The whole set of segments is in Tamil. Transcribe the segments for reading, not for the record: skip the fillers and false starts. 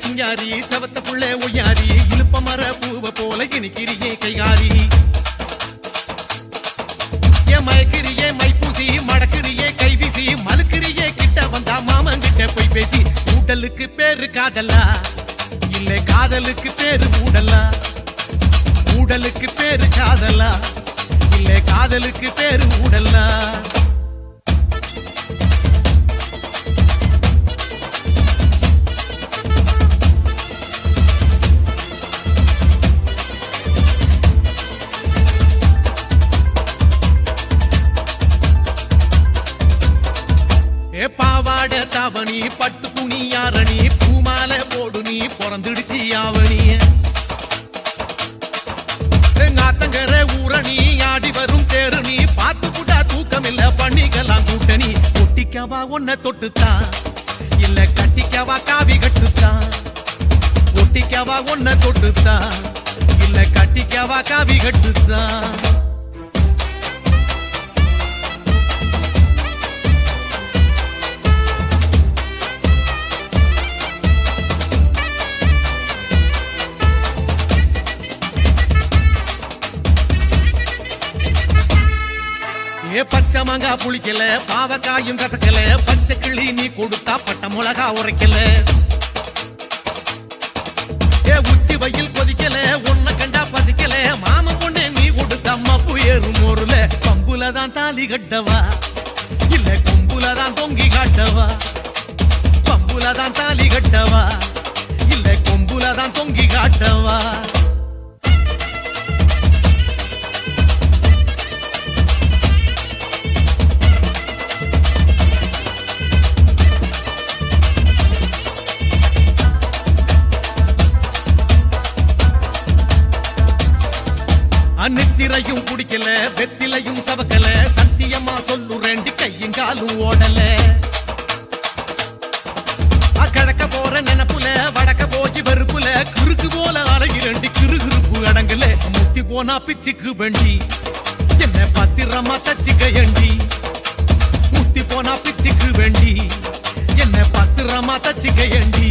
சிங்காரி சவத்த புள்ள ஒய்யாரி இழுப்ப மர பூவ போல இனிக்கிறியே கைகாரி என் மயக்கிறியே மைப்பூசி மடக்கிறியே கைவீசி மலுக்கிறியே கிட்ட வந்தா மாமன் கிட்ட போய் பேசி ஊடலுக்கு பேரு காதலா இல்ல காதலுக்கு பேரு ஊடலா ஊடலுக்கு பேரு காதலா இல்ல காதலுக்கு பேரு ஊடலா பாவாட தாவணி பட்டு துணி யாரணி பூமால போடு நீ பிறந்துடுச்சி ஆவணி ஆத்தங்கர ஊரணி ஆடி வரும் தேரு நீ பார்த்து புட்டா தூக்கம் இல்ல பண்ணிக்கலாம் கூட்டணி ஒட்டிக்கவா ஒன்ன தொட்டுத்தான் இல்ல கட்டிக்கவா காவி கட்டுத்தான் ஒட்டிக்கவா ஒன்ன தொட்டுத்தான் இல்ல கட்டிக்கவா காவி கட்டுத்தான் பச்சை மாங்கா புளிக்கல பாவக்காயும் கசக்கல பச்சை கிளி நீ கொடுத்தா பட்ட மிளகா உரைக்கல உச்சி வயல் கொதிக்கல ஒன்ன கண்டா பசிக்கல மாம பொண்ணு நீ கொடுத்த மப்பு ஏறும் ஊருல பம்புலதான் தாலி கட்டவா இல்ல கொம்புலதான் தொங்கி காட்டவா பம்புலதான் தாலி கட்டவா இல்ல கொம்புலதான் தொங்கி காட்டவா நித்திரையும் குடிக்கல வெத்திலையும் சவக்கல சத்தியமா சொல்லுறேண்டி கையும் காலும் ஓடல கிழக்க போற நினப்புல வடக்க போய் வெறுப்புல குறுக்கு போல அழகிறண்டி கிருகிருப்பு அடங்கல முத்தி போனா பிச்சுக்கு வேண்டி என்ன பத்திரமா தச்சுக்கையண்டி முத்தி போனா பிச்சுக்கு வேண்டி என்ன பத்திரமா தச்சுக்கையண்டி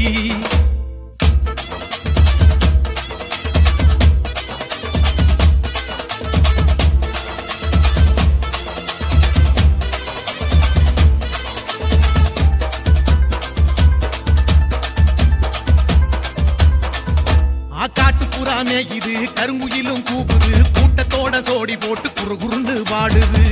இது கருங்குயிலும் கூவுது கூட்டத்தோட சோடி போட்டு குறுகுறுந்து வாடுது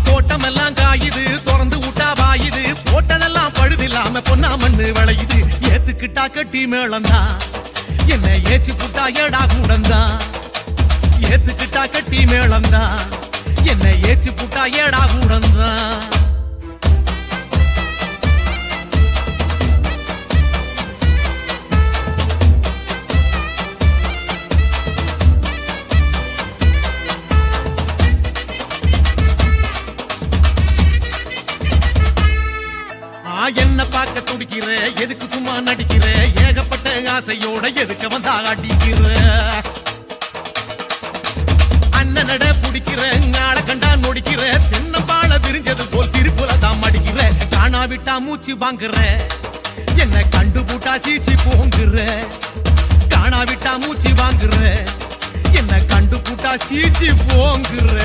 தோட்டம் எல்லாம் காயுது திறந்து விட்டா வாயுது போட்டதெல்லாம் பழுதில்லாம பொன்னா மண்ணு விளையுது ஏத்துக்கிட்டா கட்டி மேளந்தான் என்ன ஏச்சு புட்டா ஏடா கூடந்தான் ஏத்துக்கிட்டா கட்டி மேளந்தான் என்ன ஏச்சு புட்டா ஏடா கூடந்தான் என்ன பார்க்க துடிக்கிற எதுக்கு சும்மா நடிக்கிற ஏகப்பட்ட ஆசையோட எதுக்கு வந்தா அடிக்கிற அண்ணனட பிடிக்கிற நாள கண்டா நொடிக்கிற தென்னம்பாள விரிஞ்சது போல் சிரிப்புல தான் மடிக்கிற காணா விட்டா மூச்சு வாங்குற என்ன கண்டு பூட்டா சீச்சி போங்குற காணா விட்டா மூச்சு வாங்குற என்ன கண்டு பூட்டா சீச்சி போங்குற